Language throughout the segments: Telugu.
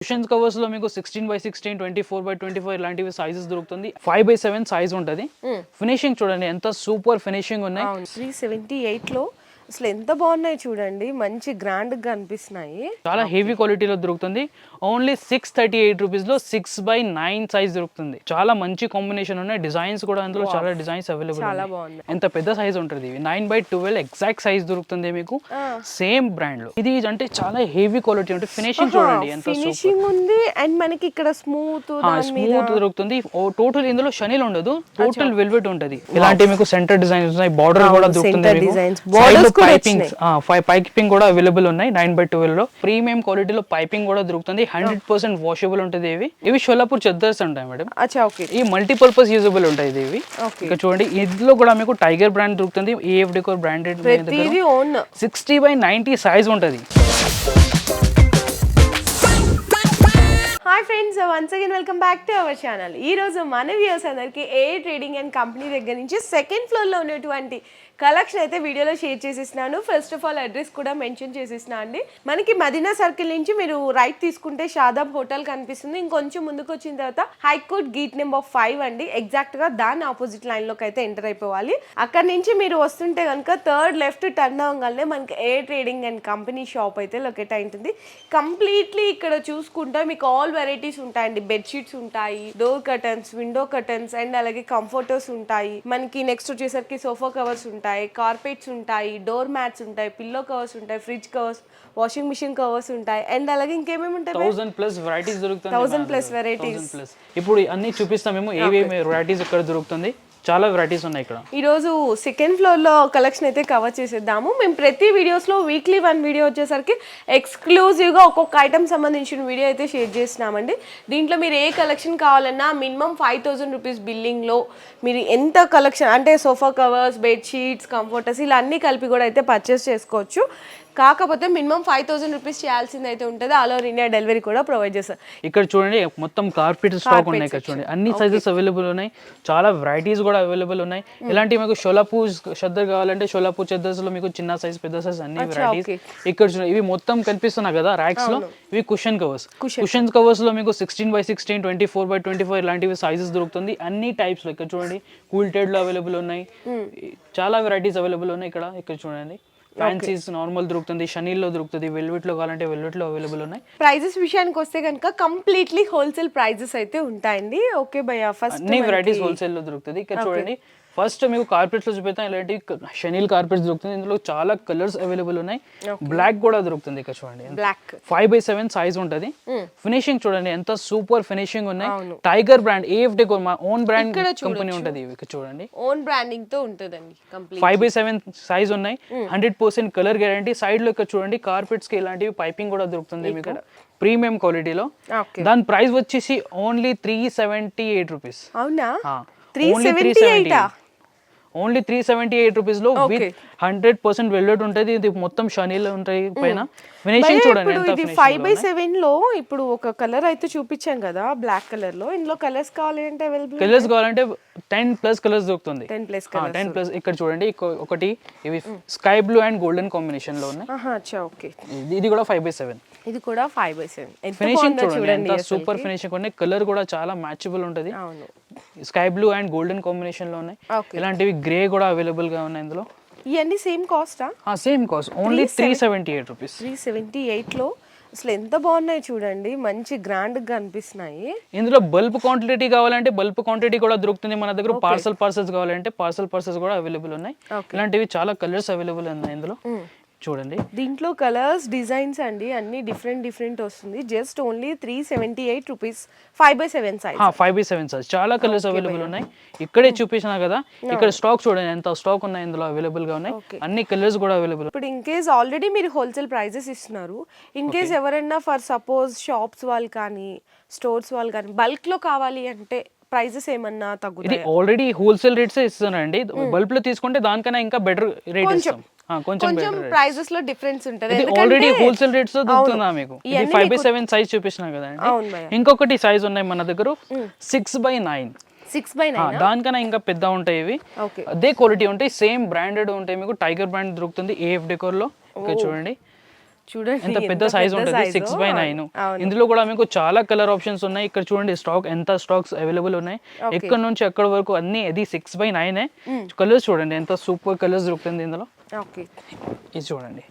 కుషన్స్ కవర్స్ లో మీకు 16x16, 24x24 ఇలాంటివి సైజెస్ దొరుకుతుంది. 5x7 సైజ్ ఉంటుంది. ఫినిషింగ్ చూడండి ఎంత సూపర్ ఫినిషింగ్ ఉన్నాయి. 378 లో అసలు ఎంత బాగున్నాయి చూడండి, మంచి గ్రాండ్ గా అనిపిస్తున్నాయి. చాలా హెవీ క్వాలిటీలో దొరుకుతుంది. ఓన్లీ 638 రూపీస్ లో 6x9 సైజ్ దొరుకుతుంది. చాలా మంచి కాంబినేషన్ ఉన్నాయి. డిజైన్స్ కూడా అందులో చాలా డిజైన్స్ అవైలబుల్. చాలా బాగుంది. ఎంత పెద్ద సైజ్ ఉంటుంది. 9x12 ఎగ్జాక్ట్ సైజ్ దొరుకుతుంది మీకు సేమ్ బ్రాండ్ లో. ఇది అంటే చాలా హెవీ క్వాలిటీ ఉంటుంది. ఫినిషింగ్ చూడండి ఎంత ఫినిషింగ్ ఉంది. అండ్ మనకి ఇక్కడ స్మూత్ దొరుకుతుంది. టోటల్ ఇందులో షనిల్ ఉండదు, టోటల్ వెల్వెట్ ఉంటుంది. ఇలాంటి మీకు సెంటర్ డిజైన్స్ ఉన్నాయి. బార్డర్ కూడా దొరుకుతుంది. పైపింగ్ కూడా అవైలబుల్ ఉన్నాయి. 9x12 లో ప్రీమియం క్వాలిటీలో పైపింగ్ కూడా దొరుకుతుంది. 100% వాషబుల్ ఉంటుంది. ఇవి షోలాపూర్ చెద్దర్స్ ఉంటాయి మేడం. ఈ మల్టీపర్పస్ యూజబుల్ ఉంటాయి ఇవి. ఇక్కడ చూడండి, ఇందులో కూడా మీకు టైగర్ బ్రాండ్ దొరుకుతుంది. AF decor branded 60x90 size ఉంటుంది. Hi friends, once again welcome back to our channel. ఈ రోజు మన వ్యూవర్స్ అందరికి ఏ ట్రేడింగ్ అండ్ కంపెనీ దగ్గర నుంచి సెకండ్ ఫ్లోర్ లో ఉన్నటువంటి కలెక్షన్ అయితే వీడియోలో షేర్ చేసేసినాను. ఫస్ట్ ఆఫ్ ఆల్ అడ్రస్ కూడా మెన్షన్ చేసేసినా అండి. మనకి మదీనా సర్కిల్ నుంచి మీరు రైట్ తీసుకుంటే షాదాబ్ హోటల్ కనిపిస్తుంది. ఇంకొంచెం ముందుకు వచ్చిన తర్వాత హైకోర్ట్ గేట్ నెంబర్ 5 అండి. ఎగ్జాక్ట్ గా దాని ఆపోజిట్ లైన్ లోకి అయితే ఎంటర్ అయిపోవాలి. అక్కడ నుంచి మీరు వస్తుంటే కనుక థర్డ్ లెఫ్ట్ టర్న్ అవ్వగానే మనకి ఏ ట్రేడింగ్ అండ్ కంపెనీ షాప్ అయితే లొకేట్ అయింటుంది. కంప్లీట్లీ ఇక్కడ చూసుకుంటే మీకు ఆల్ వెరైటీస్ ఉంటాయండి. బెడ్షీట్స్ ఉంటాయి, door curtains, window curtains and అలాగే కంఫర్టర్స్ ఉంటాయి. మనకి నెక్స్ట్ వచ్చేసరికి సోఫా కవర్స్ ఉంటాయి, కార్పెట్స్ ఉంటాయి, డోర్ మ్యాట్స్ ఉంటాయి, పిల్లో కవర్స్ ఉంటాయి, fridge covers, washing machine covers ఉంటాయి అండ్ అలాగే ఇంకేమేమి ఉంటాయి. 1000+ వెరైటీస్ దొరుకుతుంది. 1000+ వెరైటీస్. ఇప్పుడు అన్ని చూపిస్తామేమో ఏవేమి వెరైటీస్ ఇక్కడ దొరుకుతుంది. చాలా వెరైటీస్ ఉన్నాయి ఇక్కడ. ఈ రోజు సెకండ్ ఫ్లోర్ లో కలెక్షన్ అయితే కవర్ చేసేద్దాము. మేము ప్రతి వీడియోస్ లో వీక్లీ 1 వీడియో వచ్చేసరికి ఎక్స్క్లూజివ్ గా ఒక్కొక్క ఐటమ్ సంబంధించిన వీడియో అయితే షేర్ చేస్తున్నామండి. దీంట్లో మీరు ఏ కలెక్షన్ కావాలన్నా మినిమం 5000 రూపీస్ బిల్లింగ్ లో మీరు ఎంత కలెక్షన్ అంటే సోఫా కవర్స్, బెడ్షీట్స్, కంఫర్టర్స్ ఇలా అన్ని కలిపి కూడా అయితే పర్చేస్ చేసుకోవచ్చు. కాకపోతే మినిమం 5000 రూపీస్ చేయాల్సింది అయితే ఉంటుంది. ఆల్ ఓవర్ ఇండియా డెలివరీ కూడా ప్రొవైడ్ చేస్తారు. ఇక్కడ చూడండి మొత్తం కార్పెట్ స్టాక్ ఉన్నాయి. ఇక్కడ చూడండి అన్ని సైజెస్ అవైలబుల్ ఉన్నాయి. చాలా వెరైటీస్ కూడా అవైలబుల్ ఉన్నాయి. ఇలాంటి మీకు షోలాపూర్ చెద్దర్ కావాలంటే షోలాపూర్ చెద్దర్స్ లో మీకు చిన్న సైజ్, పెద్ద సైజ్ అన్ని వెరైటీస్ ఇక్కడ చూడండి. ఇవి మొత్తం కనిపిస్తున్నాయి కదా ర్యాక్స్ లో, ఇవి కుషన్ కవర్స్. కుషన్ కవర్స్ లో మీకు 16x16, 24x24 ఇలాంటివి సైజెస్ దొరుకుతుంది. అన్ని టైప్స్ లో ఇక్కడ చూడండి. కూల్టెడ్ లో అవైలబుల్ ఉన్నాయి. చాలా వెరైటీస్ అవైలబుల్ ఉన్నాయి ఇక్కడ. ఇక్కడ చూడండి ఫ్యాన్సీస్ నార్మల్ దొరుకుతుంది, షనీల్ లో దొరుకుతుంది, వెల్వెట్ లో కావాలంటే వెల్వెట్ లో అవైలబుల్ ఉన్నాయి. ప్రైజెస్ విషయానికి వస్తే కనుక కంప్లీట్లీ హోల్సేల్ ప్రైజెస్ అయితే ఉంటాయండి. ఓకే భయ్యా, ఫస్ట్ అన్ని వెరైటీస్ హోల్సేల్ లో దొరుకుతుంది. ఇక్కడ చూడండి ఫస్ట్ మీకు కార్పెట్స్ లో చూపిస్తాం. ఇలాంటి షనీల్ కార్పెట్స్ దొరుకుతుంది. ఇందులో చాలా కలర్స్ అవైలబుల్ ఉన్నాయి. బ్లాక్ కూడా దొరుకుతుంది. ఇక్కడ చూడండి బ్లాక్ 5x7 సైజ్ ఉంటుంది. ఫినిషింగ్ చూడండి ఎంత సూపర్ ఫినిషింగ్ ఉన్నాయి. టైగర్ బ్రాండ్, ఏఎఫ్ డెకోర్ మా ఓన్ బ్రాండ్ కంపెనీ ఉంటుంది. ఇక్కడ చూడండి ఓన్ బ్రాండింగ్ తో ఉంటుందండి. 5x7 సైజ్ ఉన్నాయి. 100% కలర్ గ్యారంటీ. సైడ్ లో ఇక్కడ చూడండి కార్పెట్స్ కి ఇలాంటివి పైపింగ్ కూడా దొరుకుతుంది మీకు ప్రీమియం క్వాలిటీలో. దాని ప్రైస్ వచ్చేసి ఓన్లీ 378 రూపీస్. అవునా? ఓన్లీ 378 రూపీస్ లో విత్ 100% వెల్వెట్ ఉంటుంది. ఇది మొత్తం షనీల్ ఉంటాయి పైన. ఫినిషింగ్ చూడండి ఎంత ఇది 5x7 లో ఇప్పుడు ఒక కలర్ అయితే చూపించాం కదా బ్లాక్ కలర్ లో. ఇందులో కలర్స్ కావాలంటే అవైలబుల్, కలర్స్ కావాలంటే 10+ కలర్స్ దొరుకుతుంది. 10+ ఇక్కడ చూడండి ఒకటి ఇవి sky blue and golden combination లో ఉన్నాయి. ఓకే, ఇది కూడా 5x7. ఇది కూడా 5x7. ఫినిషింగ్ చూడండి ఎంత సూపర్ ఫినిషింగ్ ఉన్నాయి. కలర్ కూడా చాలా మ్యాచబుల్ ఉంటుంది. Sky blue and golden combination లో ఉన్నాయి. ఇలాంటివి గ్రే కూడా అవైలబుల్ గా ఉన్నాయి ఇందులో. ఇవన్నీ సేమ్ కాస్టా? Same cost, only 378 rupees. 378 లో అసలు ఎంత బాగున్నాయి చూడండి, మంచి గ్రాండ్ గా అనిపిస్తున్నాయి. ఇందులో బల్బ్ క్వాంటిటీ కావాలంటే బల్బ్ క్వాంటిటీ కూడా దొరుకుతుంది మన దగ్గర. పార్సల్స్ కావాలంటే పార్సల్స్ కూడా అవైలబుల్ ఉన్నాయి. ఇలాంటివి చాలా కలర్స్ అవైలబుల్ ఉన్నాయి ఇందులో. చూడండి దీంట్లో కలర్స్, డిజైన్స్ అండి అన్ని డిఫరెంట్ వస్తుంది. Just only 378 rupees. 5x7 size. 5x7 size. చాలా కలర్స్ అవైలబుల్ ఉన్నాయి. ఇక్కడే చూపించినా కదా. ఇక్కడ స్టాక్ చూడండి ఎంత స్టాక్ ఉన్నాయి ఇందులో అవైలబుల్ గా ఉన్నాయి. అన్ని కలర్స్ కూడా అవైలబుల్. ఇప్పుడు ఇన్ కేస్ ఆల్రెడీ మీరు హోల్సేల్ ప్రైజెస్ ఇస్తున్నారు. ఇన్ కేస్ ఎవరైనా ఫర్ సపోజ్ షాప్స్ వాళ్ళు కానీ స్టోర్స్ వాళ్ళు కానీ బల్క్ లో కావాలి అంటే ప్రైజెస్ ఏమన్నా తగ్గుతాయి? ఇది ఆల్రెడీ హోల్సేల్ రేట్స్ ఇస్తున్నారండి. బల్క్ లో తీసుకుంటే దానికన్నా ఇంకా బెటర్ రేట్ ఇస్తాం. కొంచెం ప్రైజెస్ లో డిఫరెన్స్ ఉంటది. ఆల్రెడీ హోల్సేల్ రేట్స్ లో దొరుకుతుందా మీకు. ఇది 5x7 సైజ్ చూపించినా కదండి. ఇంకొకటి సైజ్ ఉన్నాయి మన దగ్గర 6x9. 6x9 దానికన్నా ఇంకా పెద్ద ఉంటాయి ఇవి. అదే క్వాలిటీ ఉంటాయి, సేమ్ బ్రాండెడ్ ఉంటాయి. మీకు టైగర్ బ్రాండ్ దొరుకుతుంది ఏఎఫ్ డెకోర్ లో. ఇక్కడ చూడండి చూడండి ఎంత పెద్ద సైజ్ ఉంటుంది 6x9. ఇందులో కూడా మీకు చాలా కలర్ ఆప్షన్స్ ఉన్నాయి. ఇక్కడ చూడండి స్టాక్ ఎంత స్టాక్స్ అవైలబుల్ ఉన్నాయి, ఎక్కడ నుంచి ఎక్కడ వరకు అన్ని. ఇది 6x9. కలర్స్ చూడండి ఎంత సూపర్ కలర్స్ దొరుకుతుంది ఇందులో. ఇది చూడండి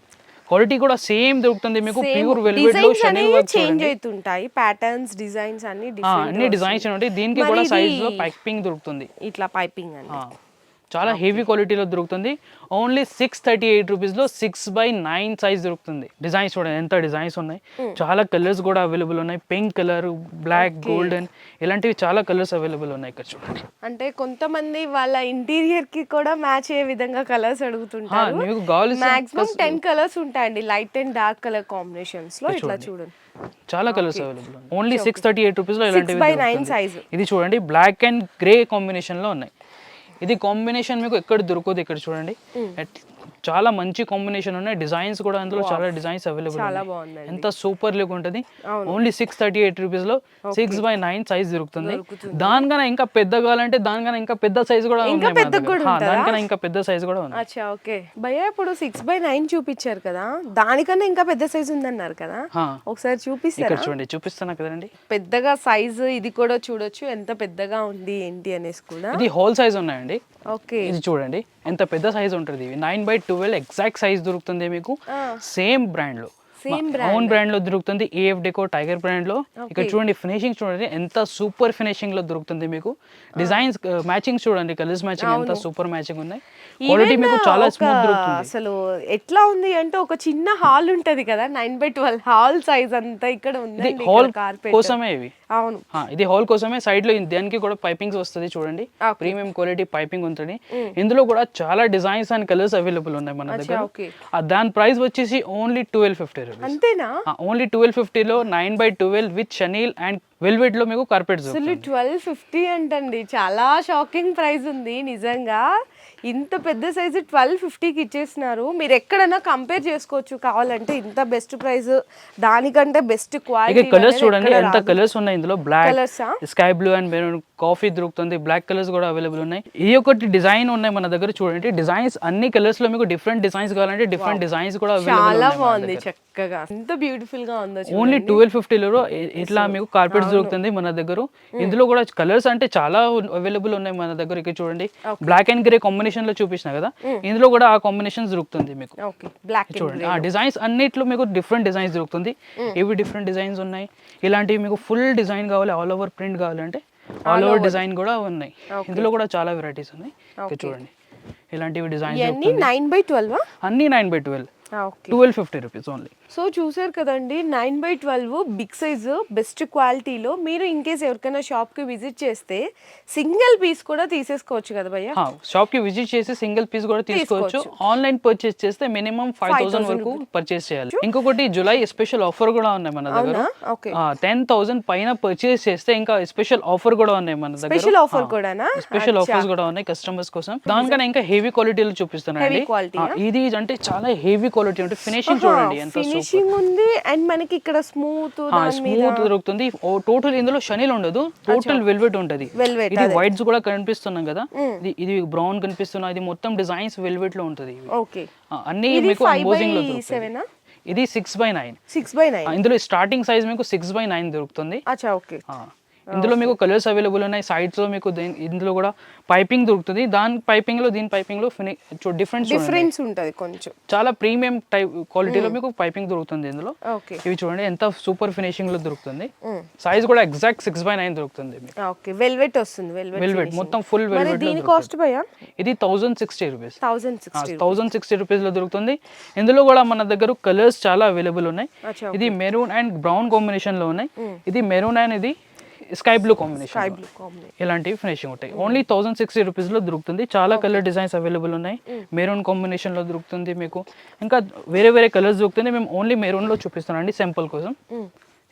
క్వాలిటీ కూడా సేమ్ దొరుకుతుంది మీకు. ప్యూర్ వెల్వెట్ లో షనెల్ వర్క్ చేంజ్ అవుతుంటాయి, ప్యాటర్న్స్ డిజైన్స్ అన్ని డిజైన్స్ ఉంటాయి. దీనికి కూడా సైజ్ లో పైపింగ్ దొరుకుతుంది, ఇట్లా పైపింగ్ అని చాలా హెవీ క్వాలిటీలో దొరుకుతుంది. ఓన్లీ 638 రూపీస్లో 6x9 సైజ్ దొరుకుతుంది. డిజైన్స్ చూడండి ఎంత డిజైన్స్ ఉన్నాయి, చాలా కలర్స్ కూడా అవైలబుల్ ఉన్నాయి. పింక్ కలర్, బ్లాక్, గోల్డెన్ ఇలాంటివి చాలా కలర్స్ అవైలబుల్ ఉన్నాయి. ఇక్కడ చూడండి అంటే కొంతమంది వాళ్ళ ఇంటీరియర్ కి కూడా మ్యాచ్ అయ్యే విధంగా కలర్స్ అడుగుతుంటారు. మీకు కావాలి మాక్సిమం 10 కలర్స్ ఉంటాయండి, light and dark colour combinations లో. ఇట్లా చూడండి చాలా కలర్స్ అవైలబుల్ ఉన్నాయి. ఓన్లీ 638 రూపీస్లో ఇలాంటివి 6x9 సైజ్. ఇది చూడండి బ్లాక్ అండ్ గ్రే కాంబినేషన్ లో ఉన్నాయి. ఇది కాంబినేషన్ మీకు ఎక్కడ దొరకదు. ఇక్కడ చూడండి చాలా మంచి కాంబినేషన్ ఉన్నాయి. డిజైన్స్ కూడా అందులో చాలా డిజైన్స్ అవైలబుల్ ఉన్నాయి. ఎంత సూపర్ లుక్ ఉంటుంది. ఓన్లీ 638 రూపీస్లో 6x9 సైజ్ దొరుకుతుంది. దానికన్నా ఇంకా పెద్ద కావాలంటే దానికన్నా ఇంకా పెద్ద సైజ్ కూడా ఉంది. దానికన్నా ఇంకా పెద్ద సైజ్ కూడా ఉంది. అచ్చా ఓకే భయ్యా, ఇప్పుడు 6x9 చూపించారు కదా, దానికన్నా ఇంకా పెద్ద సైజ్ ఉందన్నారు కదా, ఒకసారి చూపిస్తారా? చూడండి చూపిస్తాను కదండి. పెద్దగా సైజ్ ఇది కూడా చూడొచ్చు ఎంత పెద్దగా ఉంది ఏంటి అనేసి కూడా. ఇది హోల్ సైజ్ ఉన్నాయండి. ఓకే ఇది చూడండి ఎంత పెద్ద సైజ్ ఉంటుంది. ఇవి 9/12 ఎగ్జాక్ట్ సైజ్ దొరుకుతుంది మీకు. సేమ్ బ్రాండ్ లో, ఓన్ బ్రాండ్ లో దొరుకుతుంది. ఏఎఫ్ డెకో టైగర్ బ్రాండ్ లో. ఇక్కడ చూడండి ఫినిషింగ్ చూడండి ఎంత సూపర్ ఫినిషింగ్ లో దొరుకుతుంది మీకు. డిజైన్స్ మ్యాచింగ్ చూడండి, కలర్స్ మ్యాచింగ్ ఎంత సూపర్ మ్యాచింగ్ ఉన్నాయి. క్వాలిటీ మీకు చాలా స్మూత్ దొరుకుతుంది. అసలు ఎట్లా ఉంది అంటే ఒక చిన్న హాల్ ఉంటది కదా, 9/12 హాల్ సైజ్ అంతా ఇక్కడ ఉంది. హాల్ కోసమే ఇవి. అవును, ఇది హాల్ కోసమే. సైడ్ లో దానికి కూడా పైపింగ్స్ వస్తుంది చూడండి, ప్రీమియం క్వాలిటీ పైపింగ్ ఉంటుంది. ఇందులో కూడా చాలా డిజైన్స్ అండ్ కలర్స్ అవైలబుల్ ఉన్నాయి మన దగ్గర. దాని ప్రైస్ వచ్చేసి ఓన్లీ 1250 రూపీస్. అంతేనా? ఓన్లీ 1250లో 9/12 విత్ షనీల్ అండ్ వెల్వెట్ లో మీకు కార్పెట్స్. అసలు 1250 అంటండి, చాలా షాకింగ్ ప్రైస్ ఉంది నిజంగా. ఇంత పెద్ద సైజు 1250కి ఇచ్చేసినారు. మీరు ఎక్కడైనా కంపేర్ చేసుకోవచ్చు కావాలంటే. ఇంత బెస్ట్ ప్రైస్, దానికంటే బెస్ట్ క్వాలిటీ. కలర్స్ చూడండి ఎంత కలర్స్ ఉన్నాయి ఇందులో. Black, sky blue and maroon, coffee దొరుకుతుంది. బ్లాక్ కలర్స్ కూడా అవైలబుల్ ఉన్నాయి. ఈ ఒకటి డిజైన్ ఉన్నాయి మన దగ్గర చూడండి. డిజైన్స్ అన్ని కలర్స్ లో మీకు డిఫరెంట్ డిజైన్స్ కావాలంటే డిఫరెంట్ డిజైన్స్ కూడా అవైలబుల్. చాలా బాగుంది చక్కగా, ఎంత బ్యూటిఫుల్ గా ఉందో. ఓన్లీ 1250లో ఇట్లా మీకు కార్పెట్స్ దొరుకుతుంది మన దగ్గర. ఇందులో కూడా కలర్స్ అంటే చాలా అవైలబుల్ ఉన్నాయి మన దగ్గర. ఇక్కడ చూడండి బ్లాక్ అండ్ గ్రే కాంబినేషన్ లో చూపించిన కదా, ఇందులో కూడా ఆ కాంబినేషన్ దొరుకుతుంది మీకు. చూడండి ఆ డిజైన్స్ అన్నిట్లో మీకు డిఫరెంట్ డిజైన్స్ దొరుకుతుంది. ఇవి డిఫరెంట్ డిజైన్స్ ఉన్నాయి. ఇలాంటివి మీకు ఫుల్ డిజైన్ కావాలి, ఆల్ ఓవర్ ప్రింట్ కావాలంటే ఆల్ ఓవర్ డిజైన్ కూడా ఉన్నాయి. ఇందులో కూడా చాలా వెరైటీస్ ఉన్నాయి. చూడండి ఇలాంటివి డిజైన్స్ అన్ని 9/12 అన్ని 9/12 1250 రూపీస్ ఓన్లీ. సో చూసారు కదండి, 9/12 బిగ్ సైజ్ బెస్ట్ క్వాలిటీలో. మీరు ఇన్ కేస్ ఎవరికైనా షాప్ కి విజిట్ చేస్తే సింగిల్ పీస్ కూడా తీసేసుకోవచ్చు కదా భయ్య? షాప్ కి విజిట్ చేసి సింగిల్ పీస్ కూడా తీసుకోవచ్చు. ఆన్లైన్ పర్చేస్ చేస్తే మినిమం 5000 వరకు పర్చేస్ చేయాలి. ఇంకొకటి జూలై స్పెషల్ ఆఫర్ కూడా ఉన్నాయి మన దగ్గర. 10,000 పైన పర్చేస్ చేస్తే ఇంకా స్పెషల్ ఆఫర్ కూడా ఉన్నాయి మన దగ్గర. స్పెషల్ ఆఫర్ కూడానా? స్పెషల్ ఆఫర్స్ కూడా ఉన్నాయి కస్టమర్స్ కోసం. దానికన్నా ఇంకా హెవీ క్వాలిటీలో చూపిస్తున్నానండి. ఇది అంటే చాలా హెవీ క్వాలిటీ ఉంటుంది. ఫినిషింగ్ చూడండి ఎంత ఫినిషింగ్ ఉంది. అండ్ మనకి ఇక్కడ స్మూత్ దొరుకుతుంది. టోటల్ ఇందులో షనీల్ ఉండదు, టోటల్ వెల్వెట్ ఉంటది. ఇది వైట్స్ కూడా కనిపిస్తున్నాం కదా, ఇది బ్రౌన్ కనిపిస్తున్నా. ఇది మొత్తం డిజైన్స్ వెల్వెట్ లో ఉంటది. అన్ని మీకు ఎంబోజింగ్ లో దొరుకుతాయి. ఇది 6x9. ఇందులో స్టార్టింగ్ సైజ్ మీకు 6x9 దొరుకుతుంది. ఇందులో మీకు కలర్స్ అవైలబుల్ ఉన్నాయి. సైడ్స్ లో మీకు ఇందులో కూడా పైపింగ్ దొరుకుతుంది. దాని పైపింగ్ లో దీని పైపింగ్ లో డిఫరెన్స్ ఉంటుంది కొంచెం. చాలా ప్రీమియం టైప్ క్వాలిటీలో మీకు పైపింగ్ దొరుకుతుంది ఇందులో. ఇవి చూడండి ఎంత సూపర్ ఫినిషింగ్ లో దొరుకుతుంది. సైజ్ కూడా ఎగ్జాక్ట్ 6x9 దొరుకుతుంది. వెల్వెట్ వస్తుంది, వెల్వెట్ మొత్తం ఫుల్ వెల్వెట్. దీని కాస్ట్ భయ్యా? ఇది 1060 రూపీస్. 1060 రూపీస్ లో దొరుకుతుంది. ఇందులో కూడా మన దగ్గర కలర్స్ చాలా అవైలబుల్ ఉన్నాయి. ఇది మెరూన్ అండ్ బ్రౌన్ కాంబినేషన్ లో ఉన్నాయి. ఇది మెరూన్ అండ్ ఇది స్కై బ్లూ కాంబినేషన్. ఇలాంటివి ఫినిషింగ్ ఉంటాయి. ఓన్లీ 1060 రూపీస్ లో దొరుకుతుంది. చాలా కలర్ డిజైన్స్ అవైలబుల్ ఉన్నాయి. మెరూన్ కాంబినేషన్ లో దొరుకుతుంది మీకు. ఇంకా వేరే వేరే కలర్స్ దొరుకుతుంది. మేము ఓన్లీ మెరూన్ లో చూపిస్తున్నాం అండి సింపుల్ కోసం.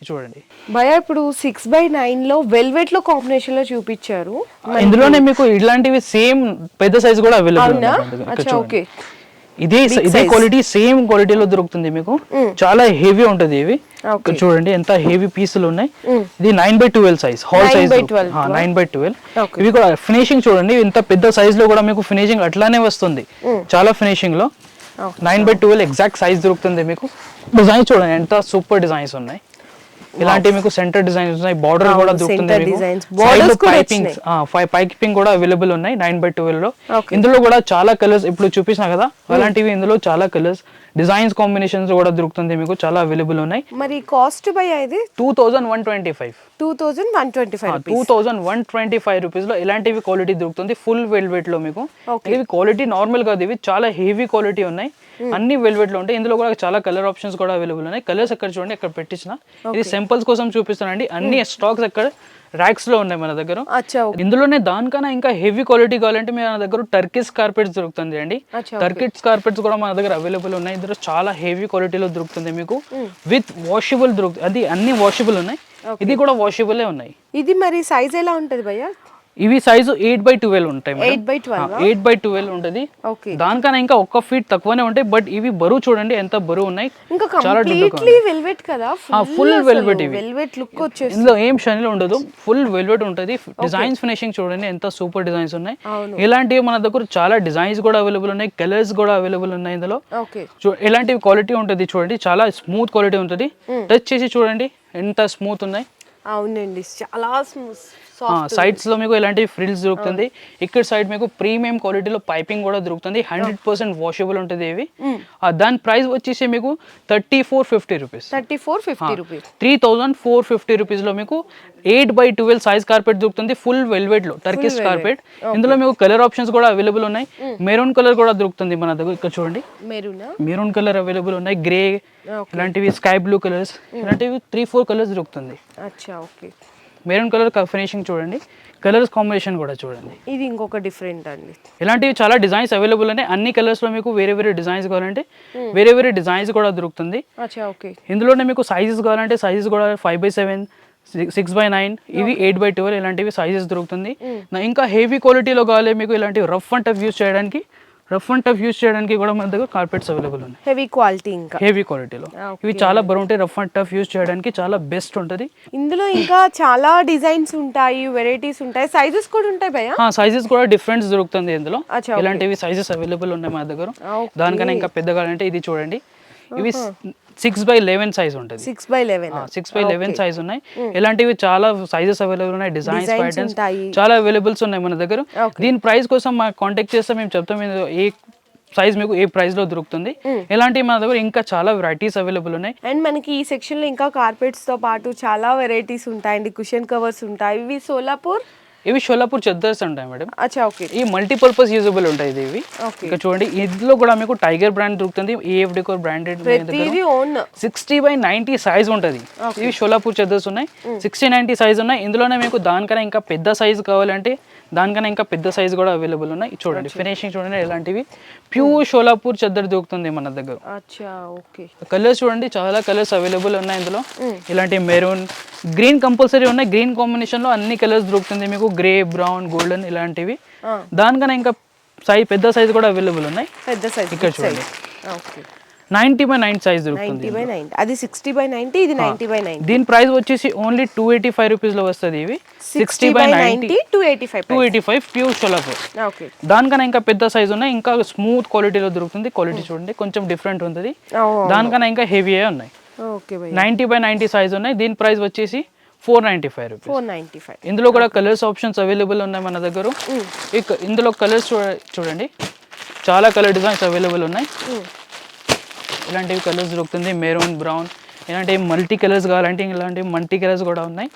చూడండి భయ, ఇప్పుడు 6x9 లో వెల్వెట్ లో కాంబినేషన్ లో చూపించారు. ఇందులోనే మీకు ఇలాంటివి సేమ్ పెద్ద సైజ్ కూడా అవైలబుల్. ఇదే క్వాలిటీ సేమ్ క్వాలిటీలో దొరుకుతుంది మీకు. చాలా హెవీ ఉంటది ఇవి. చూడండి ఎంత హెవీ పీసులు ఉన్నాయి. ఇది 9/12 సైజ్, హాల్ సైజ్ 9/12. ఇవి కూడా ఫినిషింగ్ చూడండి, ఇంత పెద్ద సైజ్ లో కూడా మీకు ఫినిషింగ్ అట్లానే వస్తుంది. చాలా ఫినిషింగ్ లో 9/12 ఎగ్జాక్ట్ సైజ్ దొరుకుతుంది మీకు. డిజైన్ చూడండి ఎంత సూపర్ డిజైన్స్ ఉన్నాయి. ఇలాంటి మీకు సెంటర్ డిజైన్స్ ఉన్నాయి, బార్డర్ కూడా దొరుకుతుంది మీకు. పైపింగ్ కూడా అవైలబుల్ ఉన్నాయి 9/12 లో. ఇందులో కూడా చాలా కలర్స్ ఇప్పుడు చూపించిన కదా అలాంటివి ఇందులో చాలా కలర్స్ డిజైన్స్ కాంబినేషన్స్ కూడా దొరుకుతుంది మీకు, చాలా అవైలబుల్ ఉన్నాయి. మరి కాస్ట్ బై ఇది 2125 రూపీస్ లో ఇలాంటివి క్వాలిటీ దొరుకుతుంది. ఫుల్ వెల్వెట్ లో మీకు. ఇవి క్వాలిటీ నార్మల్ కాదు, ఇవి చాలా హెవీ క్వాలిటీ ఉన్నాయి. అన్ని వెల్వెట్ లో ఉంటాయి. ఇందులో కూడా చాలా కలర్ ఆప్షన్స్ కూడా అవైలబుల్ ఉన్నాయి. కలర్స్ ఎక్కడ చూడండి ఎక్కడ పెట్టించిన. ఇది సింపుల్స్ కోసం చూపిస్తానండి. అన్ని స్టాక్స్ ఎక్కడ ర్యాక్స్ లో ఉన్నాయి మన దగ్గర. ఇందులోనే దానికన్నా ఇంకా హెవీ క్వాలిటీ కావాలంటే మన దగ్గర టర్కిష్ కార్పెట్స్ దొరుకుతుంది అండి. టర్కిష్ కార్పెట్స్ కూడా మన దగ్గర అవైలబుల్ ఉన్నాయి. ఇందులో చాలా హెవీ క్వాలిటీలో దొరుకుతుంది మీకు. విత్ వాషబుల్ దొరుకుతుంది, అది అన్ని వాషబుల్ ఉన్నాయి. ఇది కూడా వాషబుల్ ఉన్నాయి. ఇది మరి సైజ్ ఎలా ఉంటది భయ్యా? ఇవి సైజు 8/12 ఉంటాయి. 8/12 ఉంటుంది. దానికన్నా ఇంకా 1 ఫీట్ తక్కువనే ఉంటాయి. బట్ ఇవి బరువు చూడండి ఎంత బరువు ఉన్నాయి. చాలా వెల్వెట్ కదా, ఫుల్ వెల్వెట్. ఇవి వెల్వెట్ లుక్ వచ్చేసి ఇందులో ఏం షైనింగ్ ఉండదు, ఫుల్ వెల్వెట్ ఉంటుంది. డిజైన్స్ ఫినిషింగ్ చూడండి ఎంత సూపర్ డిజైన్స్ ఉన్నాయి. ఇలాంటివి మన దగ్గర చాలా డిజైన్స్ కూడా అవైలబుల్ ఉన్నాయి, కలర్స్ కూడా అవైలబుల్ ఉన్నాయి ఇందులో. ఇలాంటివి క్వాలిటీ ఉంటుంది చూడండి, చాలా స్మూత్ క్వాలిటీ ఉంటుంది. టచ్ చేసి చూడండి ఎంత స్మూత్ ఉన్నాయి. అవునండి, చాలా స్మూత్. సైడ్స్ లో మీకు ఇలాంటి ఫ్రిల్స్ దొరుకుతుంది. ఇక్కడ సైడ్ మీకు ప్రీమియం క్వాలిటీలో పైపింగ్ కూడా దొరుకుతుంది. 100% వాషబుల్ ఉంటుంది ఇవి. దాని ప్రైస్ వచ్చేసి మీకు 3450 రూపీస్. 3450 రూపీస్ లో మీకు 8/12 సైజ్ కార్పెట్ దొరుకుతుంది. ఫుల్ వెల్వెట్ లో టర్కిష్ కార్పెట్. ఇందులో మీకు కలర్ ఆప్షన్స్ కూడా అవైలబుల్ ఉన్నాయి. మెరూన్ కలర్ కూడా దొరుకుతుంది మన దగ్గర. ఇక్కడ చూడండి మెరూన్ కలర్ అవైలబుల్ ఉన్నాయి, గ్రే ఇలాంటివి, స్కై బ్లూ కలర్స్ ఇలాంటివి 3-4 కలర్స్ దొరుకుతుంది. మెరూన్ కలర్ ఫినిషింగ్ చూడండి, కలర్స్ కాంబినేషన్ కూడా చూడండి. ఇది ఇంకొక డిఫరెంట్ అండి. ఇలాంటివి చాలా డిజైన్స్ అవైలబుల్ ఉన్నాయి. అన్ని కలర్స్ లో మీకు వేరే వేరే డిజైన్స్ కావాలంటే వేరే వేరే డిజైన్స్ కూడా దొరుకుతుంది. ఇందులోనే మీకు సైజెస్ కావాలంటే సైజెస్ కూడా 5/7, 6/9, ఇవి 8/12 ఇలాంటివి సైజెస్ దొరుకుతుంది. ఇంకా హెవీ క్వాలిటీలో కావాలి మీకు, ఇలాంటి రఫ్ అండ్ టఫ్ యూస్ చేయడానికి కూడా మన దగ్గర కార్పెట్స్ అవైలబుల్ ఉన్నాయి. హెవీ క్వాలిటీలో ఇవి చాలా బరువు ఉంటాయి. రఫ్ అండ్ టఫ్ యూస్ చేయడానికి చాలా బెస్ట్ ఉంటుంది. ఇందులో ఇంకా చాలా డిజైన్స్ ఉంటాయి, వెరైటీస్ ఉంటాయి, సైజెస్ కూడా ఉంటాయి భయ్యా. సైజెస్ కూడా డిఫరెన్స్ దొరుకుతుంది ఇందులో. ఇలాంటివి సైజెస్ అవైలబుల్ ఉన్నాయి మన దగ్గర. దానికన్నా ఇంకా పెద్దగా అంటే ఇది చూడండి, ఇవి 6/11 సైజ్ ఉంటుంది. 6/11 సైజ్ ఉన్నాయి. ఇలాంటివి చాలా సైజెస్ అవైలబుల్ ఉన్నాయి. డిజైన్స్ ప్యాటర్న్స్ చాలా అవైలబుల్స్ ఉన్నాయి మన దగ్గర. దీని ప్రైస్ కోసం మాకు కాంటాక్ట్ చేస్తే మేము చెప్తాం ఏ సైజ్ మీకు ఏ ప్రైస్ లో దొరుకుతుంది. ఇలాంటివి మన దగ్గర ఇంకా చాలా వెరైటీస్ అవైలబుల్ ఉన్నాయి. అండ్ మనకి ఈ సెక్షన్ లో ఇంకా కార్పెట్స్ తో పాటు చాలా వెరైటీస్ ఉంటాయండి. కుషన్ కవర్స్ ఉంటాయి. ఇవి షోలాపూర్ చెద్దర్స్ ఉంటాయి మేడం. ఈ మల్టీపర్పస్ యూజబుల్ ఉంటాయి ఇవి. ఇక్కడ చూడండి, ఇందులో కూడా మీకు టైగర్ బ్రాండ్ దొరుకుతుంది. ఏఎఫ్ డెకోర్ బ్రాండెడ్ 60/90 సైజ్ ఉంటుంది. ఇవి షోలాపూర్ చెద్దర్స్ ఉన్నాయి. 60/90 సైజ్ ఉన్నాయి. ఇందులోనే మీకు దానికన్నా ఇంకా పెద్ద సైజ్ కావాలంటే దానికన్నా ఇంకా పెద్ద సైజ్ కూడా అవైలబుల్ ఉన్నాయి. చూడండి ఫినిషింగ్ చూడండి, ఇలాంటివి ప్యూర్ షోలాపూర్ చెద్దర్ దొరుకుతుంది మన దగ్గర. కలర్స్ చూడండి, చాలా కలర్స్ అవైలబుల్ ఉన్నాయి ఇందులో. ఇలాంటి మెరూన్, గ్రీన్ కంపల్సరీ ఉన్నాయి. గ్రీన్ కాంబినేషన్ లో అన్ని కలర్స్ దొరుకుతుంది మీకు. గ్రే, బ్రౌన్, గోల్డెన్ ఇలాంటివి. దానికన్నా ఇంకా పెద్ద సైజ్ కూడా అవైలబుల్ ఉన్నాయి. ఇక్కడ చూడండి 90/9 సైజ్ దొరుకుతుంది. అది 60/90, ఇది 90/90. దీని ప్రైస్ వచ్చేసి ఓన్లీ 285 రూపీస్ లో వస్తుంది. ఇవి 60/90 285 ప్యూర్ షోలాపూర్. దానికన్నా ఇంకా పెద్ద సైజ్ ఉన్నాయి. ఇంకా స్మూత్ క్వాలిటీలో దొరుకుతుంది. క్వాలిటీ చూడండి కొంచెం డిఫరెంట్ ఉంటుంది. దానికన్నా ఇంకా హెవీ ఉన్నాయి. 90/90 సైజ్ ఉన్నాయి. దీని ప్రైస్ వచ్చేసి 495 రూపీస్. ఇందులో కూడా కలర్స్ ఆప్షన్స్ అవైలబుల్ ఉన్నాయి మన దగ్గర. ఇందులో కలర్స్ చూడండి, చాలా కలర్ డిజైన్స్ అవైలబుల్ ఉన్నాయి. ఇలాంటివి కలర్స్ దొరుకుతుంది. మెరూన్, బ్రౌన్ ఇలాంటివి మల్టీ కలర్స్ కావాలంటే ఇలాంటివి మల్టీ కలర్స్ కూడా ఉన్నాయి.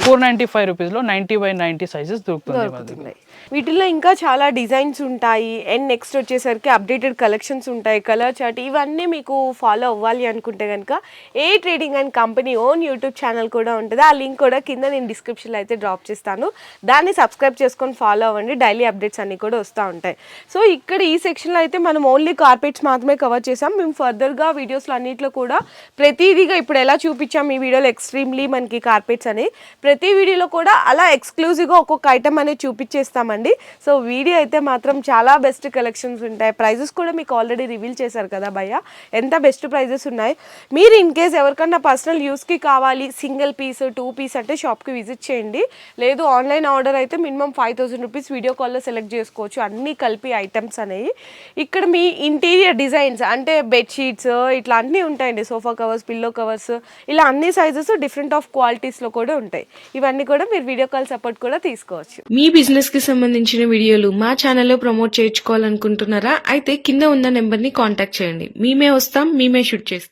495 రూపీస్ లో 90/90 సైజెస్ దొరుకుతుంది. వీటిల్లో ఇంకా చాలా డిజైన్స్ ఉంటాయి. అండ్ నెక్స్ట్ వచ్చేసరికి అప్డేటెడ్ కలెక్షన్స్ ఉంటాయి. కలర్ చార్ట్ ఇవన్నీ మీకు ఫాలో అవ్వాలి అనుకుంటే కనుక ఏ trading and company own YouTube channel కూడా ఉంటుంది. ఆ లింక్ కూడా కింద నేను డిస్క్రిప్షన్లో అయితే డ్రాప్ చేస్తాను. దాన్ని సబ్స్క్రైబ్ చేసుకొని ఫాలో అవ్వండి. డైలీ అప్డేట్స్ అన్నీ కూడా వస్తూ ఉంటాయి. సో ఇక్కడ ఈ సెక్షన్లో అయితే మనం ఓన్లీ కార్పెట్స్ మాత్రమే కవర్ చేసాం. మేము ఫర్దర్గా వీడియోస్లో అన్నింటిలో కూడా ప్రతిదీగా ఇప్పుడు ఎలా చూపించాం ఈ వీడియోలో ఎక్స్ట్రీమ్లీ మనకి కార్పెట్స్ అని, ప్రతి వీడియోలో కూడా అలా ఎక్స్క్లూజివ్గా ఒక్కొక్క ఐటమ్ అనేది చూపించేస్తామండి. సో వీడియో అయితే మాత్రం చాలా బెస్ట్ కలెక్షన్స్ ఉంటాయి. ప్రైజెస్ కూడా మీకు ఆల్రెడీ రివీల్ చేశారు కదా భయ్య, ఎంత బెస్ట్ ప్రైజెస్ ఉన్నాయి. మీరు ఇన్ కేస్ ఎవరికన్నా పర్సనల్ యూస్కి కావాలి, సింగిల్ పీస్ 2 పీస్ అంటే షాప్కి విజిట్ చేయండి. లేదు ఆన్లైన్ ఆర్డర్ అయితే మినిమం 5000 రూపీస్ వీడియో కాల్లో సెలెక్ట్ చేసుకోవచ్చు, అన్నీ కలిపి ఐటమ్స్ అనేవి. ఇక్కడ మీ ఇంటీరియర్ డిజైన్స్ అంటే బెడ్షీట్స్ ఇట్లా అన్నీ ఉంటాయండి, సోఫా కవర్స్, పిల్లో కవర్స్, ఇలా అన్ని సైజెస్ డిఫరెంట్ ఆఫ్ క్వాలిటీస్లో కూడా ఉంటాయి. ఇవన్నీ కూడా మీరు వీడియో కాల్ సపోర్ట్ కూడా తీసుకోవచ్చు. మీ బిజినెస్ కి సంబంధించిన వీడియోలు మా ఛానల్లో ప్రమోట్ చేయించుకోవాలనుకుంటున్నారా? అయితే కింద ఉన్న నెంబర్ ని కాంటాక్ట్ చేయండి. మేమే వస్తాం, మేమే షూట్ చేస్తాం.